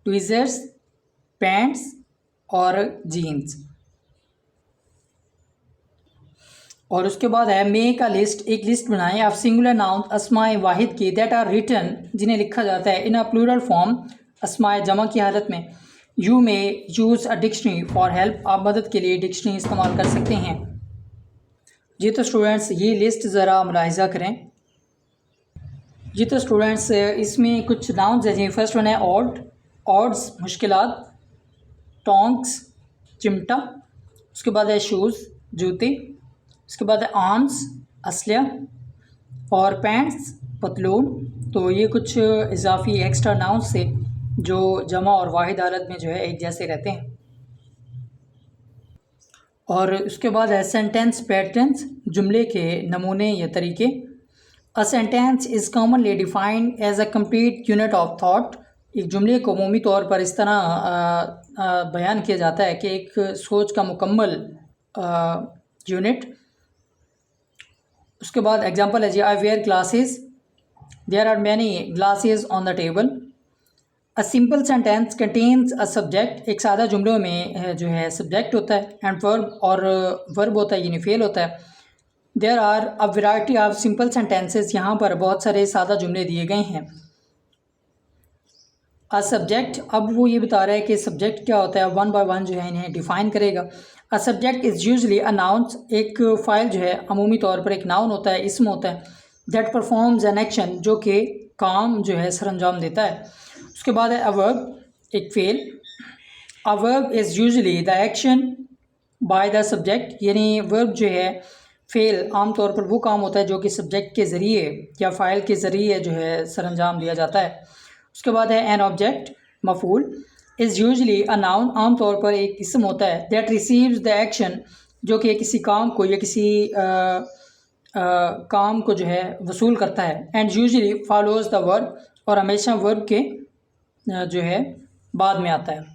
ट्वीज़र्स, पैंट्स और जीन्स। और उसके बाद है मेक अ लिस्ट, एक लिस्ट बनाएं ऑफ सिंगुलर नाउन अस्माए वाहिद की दैट आर रिटन, जिन्हें लिखा जाता है इन अ प्लूरल फॉर्म, अस्माए जमा की हालत में। You may use a dictionary for help, आप मदद के लिए डिक्शनरी इस्तेमाल कर सकते हैं। जी तो स्टूडेंट्स ये लिस्ट ज़रा मुलाहिज़ा करें। जी तो स्टूडेंट्स इसमें कुछ नाउन्स हैं जी। फर्स्ट वन है ऑड, ऑड्स मुश्किलात, टोंक्स चिमटा, उसके बाद है शूज़ जूते, उसके बाद है आर्म्स असलिया और पैंट्स पतलून। तो ये कुछ इजाफी एक्स्ट्रा नाउन्स थे जो जमा और वाहिद हालत में जो है एक जैसे रहते हैं। और उसके बाद है सेंटेंस पैटर्न्स, जुमले के नमूने या तरीके। A sentence is commonly defined as a complete unit of thought, एक जुमले को अमूमी तौर पर इस तरह बयान किया जाता है कि एक सोच का मुकम्मल यूनिट। उसके बाद एग्जांपल है जी, I wear glasses, there are many glasses on the table. A simple sentence contains a subject, एक सादा जुमलों में जो है सब्जेक्ट होता है एंड वर्ब, और वर्ब होता है यानी फेल होता है। There are a variety of simple sentences, यहाँ पर बहुत सारे सादा जुमले दिए गए हैं। अ सब्जेक्ट, अब वो ये बता रहा है कि सब्जेक्ट क्या होता है, वन बाय वन जो है इन्हें डिफ़ाइन करेगा। A subject is usually a noun, एक फ़ाइल जो है अमूमी तौर पर एक नाउन होता है, इसम होता है। दैट परफॉर्म्स एन एक्शन, जो कि काम जो है सरअंजाम देता है। उसके बाद है अ वर्ब, एक fail. A verb is usually the action by the subject, यानी वर्ब जो है फेल आमतौर पर वो काम होता है जो कि सब्जेक्ट के ज़रिए या फ़ाइल के ज़रिए जो है सरअंजाम दिया जाता है। उसके बाद है एन ऑब्जेक्ट, मफूल इज़ यूजली अ नाउन, आमतौर पर एक इसम होता है। दैट रिसीव्स द एक्शन, जो कि किसी काम को या किसी काम को जो है वसूल करता है। And usually follows the verb, और हमेशा वर्ब के जो है बाद में आता है।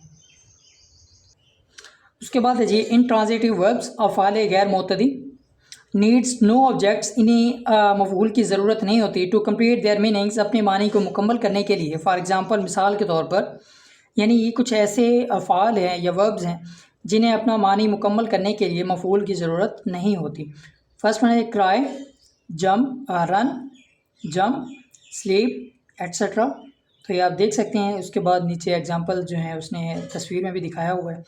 उसके बाद है जी इंट्रांजिटिव वर्ब्स, अफ़ाले गैर मोतदी, नीड्स नो ऑब्जेक्ट्स, इन्हें मफूल की ज़रूरत नहीं होती टू कम्प्लीट देयर मीनिंग्स, अपने मानी को मुकम्मल करने के लिए। फॉर एग्ज़ाम्पल, मिसाल के तौर पर, यानी ये कुछ ऐसे अफ़ाल हैं या वर्ब्स हैं जिन्हें अपना मानी मुकम्मल करने के लिए मफूल की ज़रूरत नहीं होती। फर्स्ट वन है cry, jump, run, jump, sleep etcetera. तो ये आप देख सकते हैं। उसके बाद नीचे एग्जांपल जो है उसने तस्वीर में भी दिखाया हुआ है।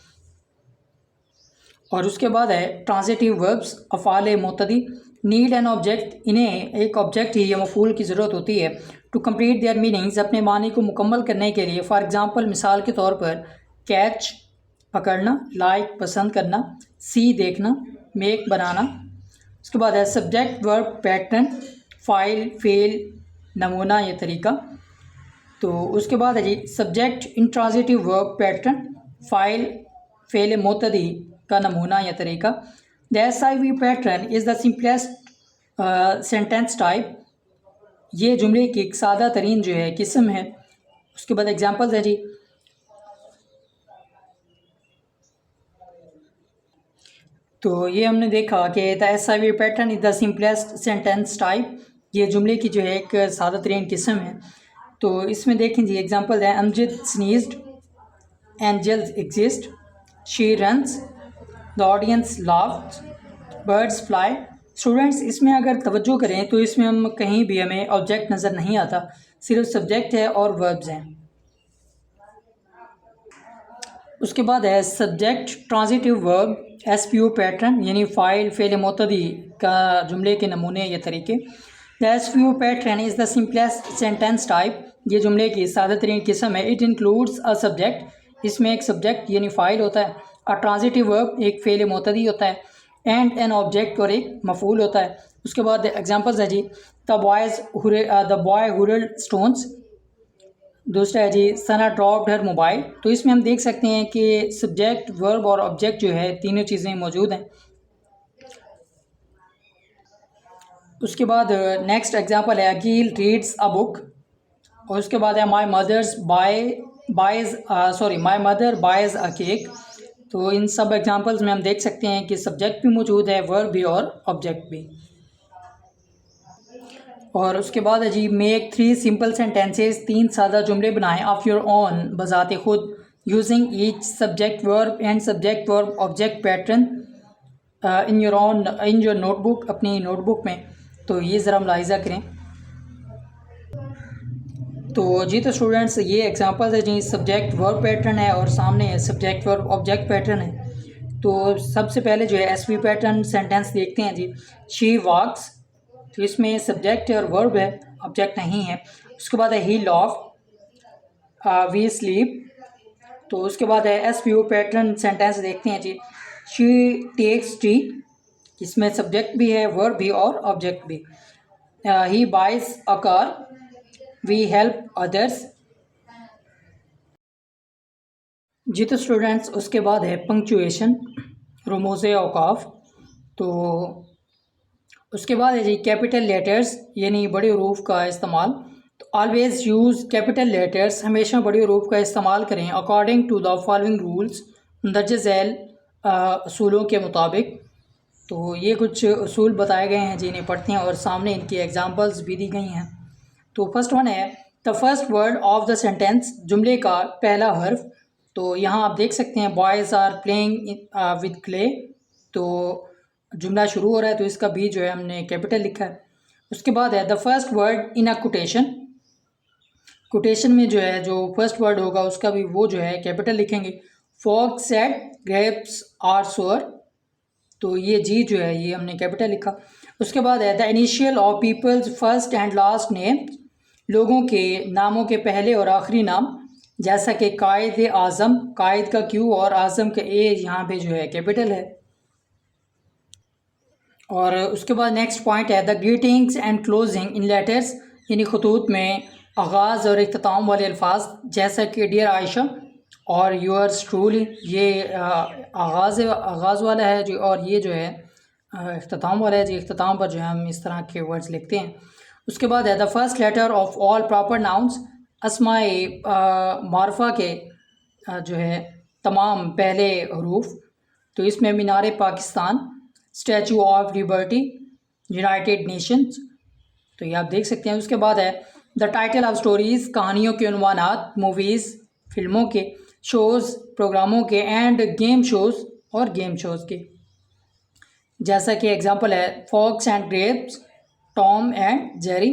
और उसके बाद है ट्रांजिटिव वर्ब्स, अफ़ाल मोतदी, नीड एन ऑब्जेक्ट, इन्हें एक ऑब्जेक्ट ही या मफूल की ज़रूरत होती है टू कम्प्लीट देयर मीनिंग्स, अपने मानी को मुकम्मल करने के लिए। फॉर एग्ज़ाम्पल, मिसाल के तौर पर, कैच पकड़ना, लाइक पसंद करना, सी देखना, मेक बनाना। उसके बाद है सब्जेक्ट वर्ब पैटर्न, फ़ाइल फेल नमूना या तरीका। तो उसके बाद है जी सब्जेक्ट इंट्रांजिटिव वर्ब पैटर्न, फ़ाइल फेल मोतदी का नमूना या तरीका। The SIV pattern is the simplest sentence type, ये जुमले की एक सादा तरीन जो है किस्म है। उसके बाद एग्जांपल्स है जी, तो ये हमने देखा कि the SIV pattern is the simplest sentence type, ये जुमले की जो है एक सादा तरीन किस्म है। तो इसमें देखें जी एग्जांपल है, Amjad sneezed, angels exist, she runs, the audience laughed, birds fly. Students इसमें अगर तवज्जो करें तो इसमें हम कहीं भी हमें ऑब्जेक्ट नज़र नहीं आता, सिर्फ सब्जेक्ट है और वर्ब्स हैं। उसके बाद है subject transitive verb, SPO pattern, यानी फ़ाइल फेल मोतदी का जुमले के नमूने या तरीके। The SPO pattern is the simplest sentence type, ये जुमले की सादा तरीन किस्म है। इट इंक्लूड्स अ सब्जेक्ट, इसमें एक सब्जेक्ट यानी फ़ाइल होता है। अ ट्रांजिटिव वर्ब, एक फेल मोतदी होता है। एंड एन ऑब्जेक्ट, और एक मफूल होता है। उसके बाद एग्जांपल्स है जी, द बॉय हुरल्ड स्टोन्स, दूसरा है जी सना ड्रॉप्ड हर मोबाइल। तो इसमें हम देख सकते हैं कि सब्जेक्ट वर्ब और ऑब्जेक्ट जो है तीनों चीज़ें मौजूद हैं। उसके बाद नेक्स्ट एग्जांपल है अकील रीड्स अ बुक, और उसके बाद है my mother boys a cake. तो इन सब एग्जांपल्स में हम देख सकते हैं कि सब्जेक्ट भी मौजूद है, वर्ब भी और ऑब्जेक्ट भी। और उसके बाद है जी मेक 3 सिंपल सेंटेंसेस, 3 सादा जुमले बनाएं ऑफ योर ओन, बजाते खुद, using each subject verb and subject verb object pattern in your notebook, अपनी नोटबुक में। तो ये ज़रा मुलाहिज़ा करें। तो जी तो स्टूडेंट्स ये एग्जांपल्स है जी, सब्जेक्ट वर्ब पैटर्न है और सामने सब्जेक्ट वर्ब ऑब्जेक्ट पैटर्न है। तो सबसे पहले जो है एसवी पैटर्न सेंटेंस देखते हैं जी। शी वॉक्स, तो इसमें सब्जेक्ट और वर्ब है, ऑब्जेक्ट नहीं है। उसके बाद है ही लॉफ, वी स्लीप। तो उसके बाद है S P O pattern sentence देखते हैं जी। शी टेक्स टी, इसमें सब्जेक्ट भी है, वर्ब भी और ऑब्जेक्ट भी। He buys a car, we help others. जी तो स्टूडेंट्स उसके बाद है पंक्चुएशन, रमूज़ औकाफ। तो उसके बाद है जी कैपिटल लेटर्स यानी बड़े हरूफ का इस्तेमाल। तो ऑलवेज़ यूज़ कैपिटल लेटर्स, हमेशा बड़े हरूफ का इस्तेमाल करें according to the following rules, मंदरज झैल असूलों के मुताबिक। तो ये कुछ असूल बताए गए हैं जिन्हें पढ़ते हैं और सामने इनकी एग्जांपल्स भी दी गई हैं। तो फर्स्ट वन है the first word of the sentence, जुमले का पहला हर्फ। तो यहाँ आप देख सकते हैं boys are playing with clay. तो जुमला शुरू हो रहा है तो इसका बी जो है हमने कैपिटल लिखा है। उसके बाद है the first word in a quotation, quotation में जो है जो फर्स्ट वर्ड होगा उसका भी वो जो है कैपिटल लिखेंगे। Fox said grapes are sour, तो ये जी जो है ये हमने कैपिटल लिखा। उसके बाद है the initial of people's first and last name, लोगों के नामों के पहले और आखिरी नाम, जैसा कि कायद आज़म, कायद का क्यू और आज़म का ए यहाँ पे जो है कैपिटल है। और उसके बाद नेक्स्ट पॉइंट है the greetings and closing in letters, यानी खतूत में आगाज़ और इख्तिताम वाले अल्फाज, जैसा कि डियर आयशा और यूअर्स ट्रूली, ये आगाज़ वाला है जो, और ये जो है इख्तिताम वाला है जी। इख्तिताम पर जो है हम इस तरह के वर्ड्स लिखते हैं। उसके बाद है the first letter of all proper nouns, अस्माए मारफा के जो है तमाम पहले हरूफ। तो इसमें Minar Pakistan, Statue of Liberty, United Nations, तो ये आप देख सकते हैं। उसके बाद है द टाइटल ऑफ स्टोरीज़, कहानियों के उन्वानात, मूवीज़ फिल्मों के, शोज़ प्रोग्रामों के, एंड गेम शोज़ और गेम शोज़ के, जैसा कि एग्जांपल है Fox and Grapes, Tom and Jerry.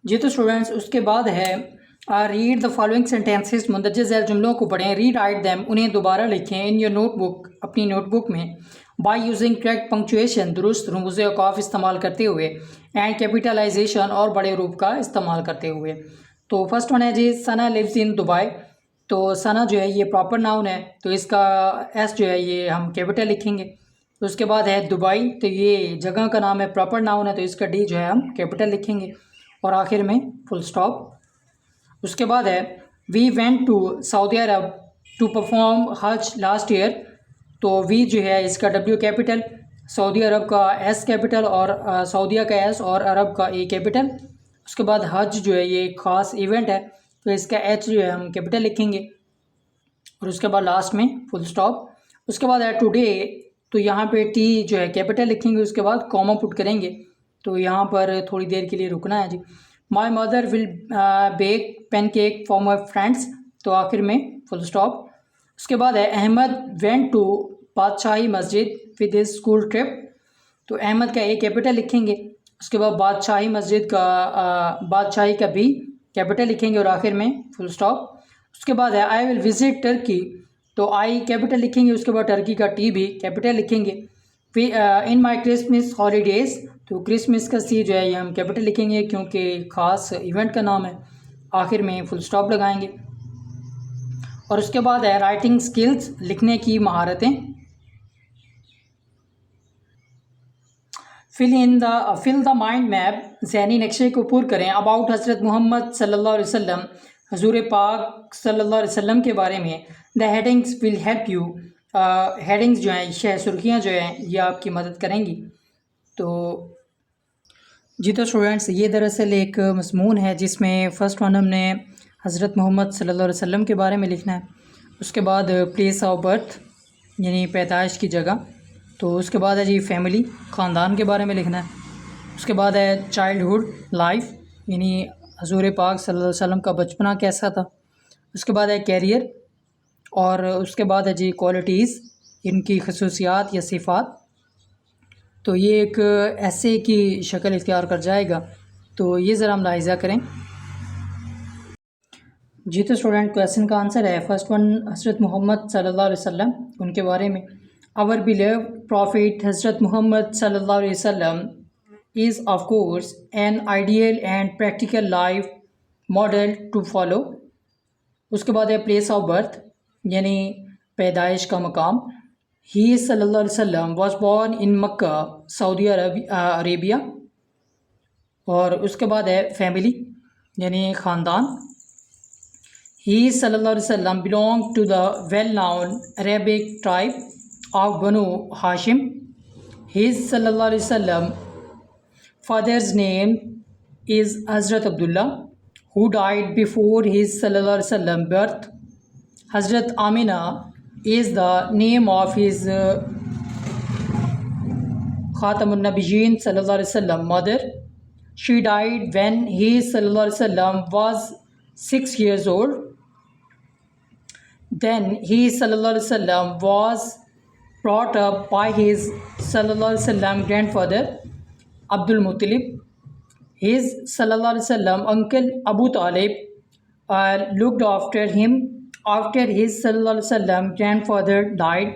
जी तो स्टूडेंट्स उसके बाद है रीड द फॉलोइंग सेंटेंसेस, मुंदरज झैल जुमलों को पढ़ें, रीड राइट दैम, उन्हें दोबारा लिखें, इन योर नोटबुक, अपनी नोटबुक में, बाय यूजिंग करेक्ट पंक्चुएशन, दुरुस्त रमूज़ औकाफ इस्तेमाल करते हुए, एंड कैपिटलाइजेशन और बड़े रूप का इस्तेमाल करते हुए। तो फर्स्ट वन है जी सना लिव्स इन दुबई। तो सना जो है ये प्रॉपर नाउन है तो इसका एस जो है ये हम कैपिटल लिखेंगे। तो उसके बाद है दुबई, तो ये जगह का नाम है, प्रॉपर नाउन है तो इसका डी जो है हम कैपिटल लिखेंगे और आखिर में फुल स्टॉप। उसके बाद है we went to Saudi Arab to perform Hajj last year. तो वी जो है इसका डब्ल्यू कैपिटल, सऊदी अरब का एस कैपिटल और सऊदीया का एस और अरब का ए कैपिटल। उसके बाद हज जो है ये एक ख़ास इवेंट है तो इसका एच जो है हम कैपिटल लिखेंगे और उसके बाद लास्ट में फुल स्टॉप। उसके बाद है टुडे, तो यहाँ पे टी जो है कैपिटल लिखेंगे, उसके बाद कॉमा पुट करेंगे। तो यहाँ पर थोड़ी देर के लिए रुकना है जी। My mother will bake pancake for my friends, तो आखिर में फुल स्टॉप। उसके बाद है अहमद वेंट टू बादशाही मस्जिद विद हिज स्कूल ट्रिप। तो अहमद का ए कैपिटल लिखेंगे, उसके बाद बादशाही मस्जिद का बादशाही का बी कैपिटल लिखेंगे और आखिर में फुल स्टॉप। उसके बाद है आई विल विजिट टर्की, तो आई कैपिटल लिखेंगे, उसके बाद टर्की का टी भी कैपिटल लिखेंगे। इन माई क्रिसमस हॉलीडेज़, तो क्रिसमस का सी जो है ये हम कैपिटल लिखेंगे क्योंकि ख़ास इवेंट का नाम है, आखिर में फुल स्टॉप लगाएंगे। और उसके बाद है राइटिंग स्किल्स, लिखने की महारतें। फिल द माइंड मैप, ज़हनी नक्शे को पूर करें, अबाउट हज़रत मोहम्मद सल्लल्लाहु अलैहि वसल्लम, हजूर पाक सल्लल्लाहु अलैहि वसल्लम के बारे में। The headings will help you, headings जो हैं शह सुर्खियाँ जो हैं ये आपकी मदद करेंगी। तो जी तो स्टूडेंट्स ये दरअसल एक मज़मून है जिसमें फ़र्स्ट वन हमने हज़रत मोहम्मद सल्लल्लाहु अलैहि वसल्लम के बारे में लिखना है, उसके बाद प्लेस ऑफ बर्थ यानी पैदाइश की जगह, तो उसके बाद है जी फैमिली, ख़ानदान के बारे में लिखना है, उसके बाद है चाइल्डहुड लाइफ, यानी हजूर पाक सल्लल्लाहु अलैहि वसल्लम का बचपना कैसा था। उसके बाद है कैरियर, और उसके बाद है जी क्वालिटीज़, इनकी खसूसियात या सिफ़ात। तो ये एक ऐसे की शक्ल इख्तियार कर जाएगा, तो ये ज़रा मुलाहिज़ा करें। जी तो स्टूडेंट, क्वेश्चन का आंसर है फर्स्ट वन, हज़रत मोहम्मद सल्लल्लाहु अलैहि वसल्लम, उनके बारे में। आवर बिलीव्ड प्रॉफिट हज़रत मोहम्मद सल्लल्लाहु अलैहि वसल्लम is of course an ideal and practical life model to follow. उसके बाद है प्लेस ऑफ बर्थ, यानी पैदाइश का मकाम। ही सल्लल्लाहु अलैहि वसल्लम was born in Mecca Saudi Arabia. और उसके बाद है फैमिली, यानी ख़ानदान। ही सल्लल्लाहु अलैहि वसल्लम belong to the well known Arabic tribe of Banu Hashim. His सल्लल्लाहु अलैहि वसल्लम फादर्स नेम इज़ हज़रत Abdullah who died before his sallallahu alaihi wasallam birth. Hazrat Amina is the name of his Khatamun Nabiyyin sallallahu alaihi wasallam mother. She died when he sallallahu alaihi wasallam was 6 years old. Then he sallallahu alaihi wasallam was brought up by his sallallahu alaihi wasallam grandfather Abdul Muttalib. His sallallahu alaihi wasallam uncle Abu Talib looked after him after his sallallahu alaihi wasallam grandfather died.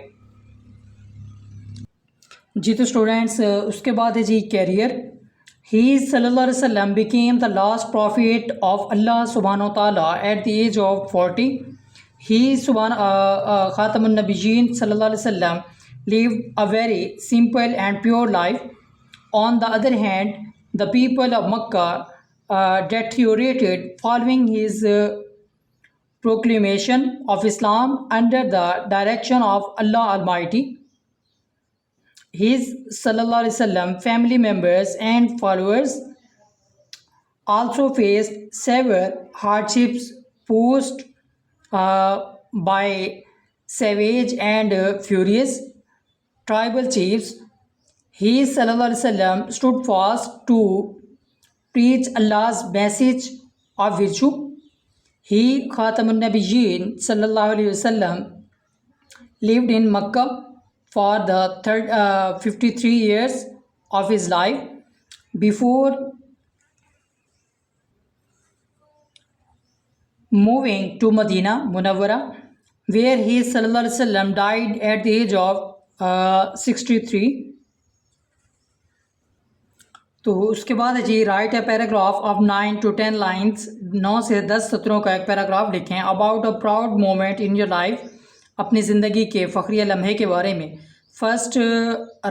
जी तो स्टूडेंट्स, उसके बाद है जी कैरियर। ही सल्लल्लाहु अलैहि वसल्लम became the last prophet of Allah subhanahu wa ta'ala at the age of 40. He Khatamun Nabiyyin sallallahu alaihi wasallam lived a very simple and pure life. On the other hand, the people of Makkah deteriorated following his proclamation of Islam under the direction of Allah Almighty. His sallallahu alaihi wasallam family members and followers also faced severe hardships posed by savage and furious tribal chiefs. He sallallahu alaihi wasallam stood fast to preach Allah's message of virtue. He Khatamun Nabiyyin sallallahu alaihi wasallam lived in Makkah for the 53 years of his life before moving to Medina Munawwara, where he sallallahu alaihi wasallam died at the age of 63. तो उसके बाद है जी write a paragraph of 9 to 10 lines, 9 से 10 सत्रों का एक पैराग्राफ लिखें about a proud moment in your life, अपनी ज़िंदगी के फ़ख्रिया लम्हे के बारे में। First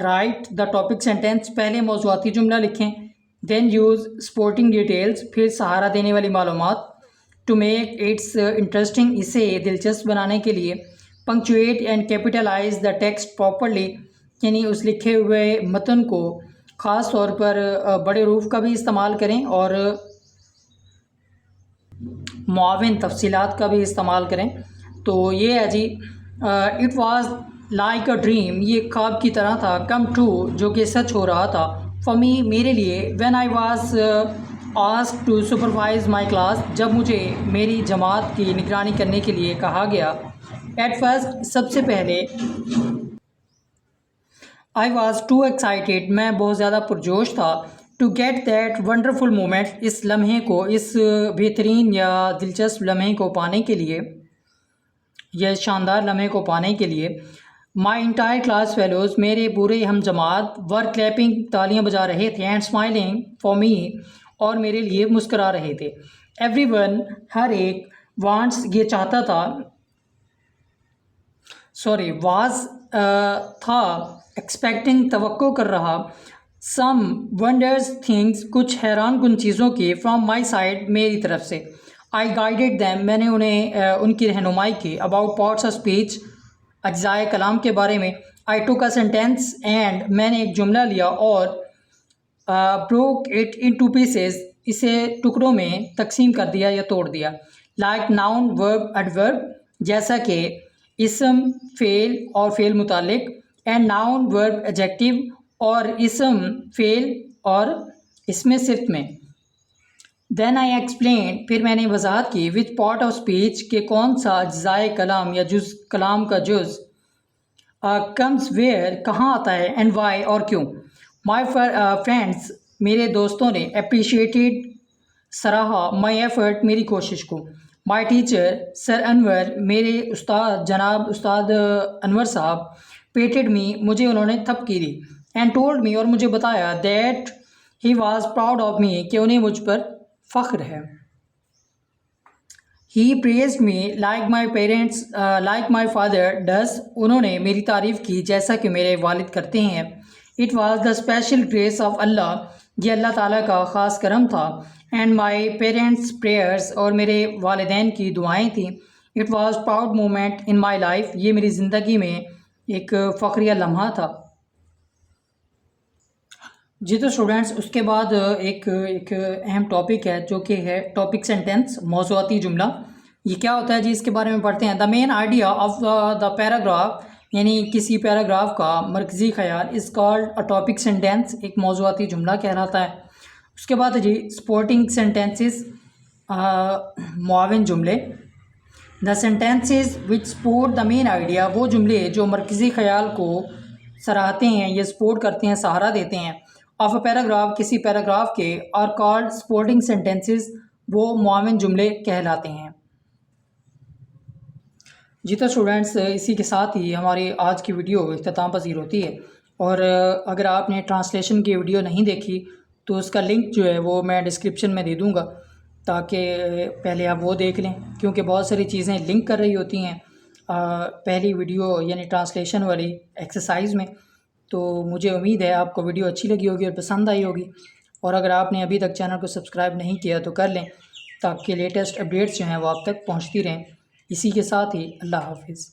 write the topic sentence, पहले मौज़ूआती जुमला लिखें। देन यूज़ स्पोर्टिंग डिटेल्स, फिर सहारा देने वाली मालूमात। टू मेक इट्स इंटरेस्टिंग, इसे दिलचस्प बनाने के लिए। Punctuate and capitalise the text properly, यानी उस लिखे हुए मतन को ख़ास तौर पर बड़े रूफ का भी इस्तेमाल करें और मुआविन तफसीलात का भी इस्तेमाल करें। तो ये है जी it was like a dream, ये ख्वाब की तरह था। कम ट्रू, जो कि सच हो रहा था। फॉर मी, मेरे लिए। When I was asked to supervise my class, जब मुझे मेरी जमात की निगरानी करने के लिए कहा गया। एट फर्स्ट, सबसे पहले। आई वॉज टू एक्साइटेड, मैं बहुत ज़्यादा पुरजोश था। To get that wonderful moment, इस लम्हे को, इस बेहतरीन या दिलचस्प लम्हे को पाने के लिए, यह शानदार लम्हे को पाने के लिए। माई इंटायर क्लास फेलोज़, मेरे पूरे हम जमात, वर क्लैपिंग, तालियां बजा रहे थे। एंड स्माइलिंग फॉर मी, और मेरे लिए मुस्करा रहे थे। एवरी वन, हर एक। वांट्स, ये चाहता था। सॉरी, वाज था। एक्सपेक्टिंग, तवक्को कर रहा। सम वंडर्स थिंग्स, कुछ हैरान कुन चीज़ों की। फ्रॉम माई साइड, मेरी तरफ से। आई गाइडेड दैम, मैंने उन्हें उनकी रहनुमाई की। अबाउट पार्ट्स ऑफ स्पीच, अज्जाए कलाम के बारे में। आई टुक अ सेंटेंस एंड, मैंने एक जुमला लिया और broke it in two pieces, इसे टुकड़ों में तकसीम कर दिया या तोड़ दिया। लाइक नाउन, वर्ब, एडवर्ब, जैसा कि इसम, फेल और फेल मुतालिक। एंड नाउन, वर्ब, एडजेक्टिव, और इसम, फेल और इसमें सिर्फ में। देन आई एक्सप्लेन, फिर मैंने वजाहत की, विच पार्ट ऑफ स्पीच के कौन सा अज्जाए कलाम या जुज़ कलाम का जुज़ कम्स वेयर कहाँ आता है, एंड वाई और क्यों। माई फ्रेंड्स, मेरे दोस्तों ने अप्रिशिएटेड सराहा माई एफर्ट, मेरी कोशिश को। माई टीचर सर अनवर, मेरे उस्ताद जनाब उस्ताद अनवर साहब, पेटेड मी, मुझे उन्होंने थपकी दी। एंड टोल्ड मी, और मुझे बताया, that he was proud of me, कि उन्हें मुझ पर फ़ख्र है। He praised me like my parents like my father does, उन्होंने मेरी तारीफ़ की जैसा कि मेरे वालिद करते हैं। It was the special grace of Allah, ये अल्लाह ताला का ख़ास करम था। एंड माई पेरेंट्स प्रेयर्स, और मेरे वालिदैन की दुआएं थीं। It was proud moment in my life, ये मेरी ज़िंदगी में एक फ़ख्रिया लम्हा था। जी तो स्टूडेंट्स, उसके बाद एक एक अहम टॉपिक है जो कि है टॉपिक सेंटेंस, मौज़ूआती जुमला। ये क्या होता है जी, इसके बारे में पढ़ते हैं। The main idea of the paragraph, यानी किसी पैराग्राफ का मरकज़ी ख्याल, is called a topic sentence, एक मौज़ूआती जुमला कहलाता है। उसके बाद जी सपोर्टिंग सेंटेंसेस, मुआविन जुमले। The sentences which support the main idea, वो जुमले जो मरकज़ी ख्याल को सराहते हैं, ये सपोर्ट करते हैं, सहारा देते हैं, ऑफ अ पैराग्राफ, किसी पैराग्राफ के, और कॉल्ड सपोर्टिंग सेंटेंसेस, वो मुआविन जुमले कहलाते हैं। जी तो स्टूडेंट्स, इसी के साथ ही हमारी आज की वीडियो इख्तिताम पज़ीर होती है। और अगर आपने ट्रांसलेशन की वीडियो नहीं देखी तो उसका लिंक जो है वो मैं डिस्क्रिप्शन में दे दूँगा, ताकि पहले आप वो देख लें, क्योंकि बहुत सारी चीज़ें लिंक कर रही होती हैं पहली वीडियो यानी ट्रांसलेशन वाली एक्सरसाइज में। तो मुझे उम्मीद है आपको वीडियो अच्छी लगी होगी और पसंद आई होगी। और अगर आपने अभी तक चैनल को सब्सक्राइब नहीं किया तो कर लें, ताकि लेटेस्ट अपडेट्स जो हैं वो आप तक पहुंचती रहें। इसी के साथ ही अल्लाह हाफिज़।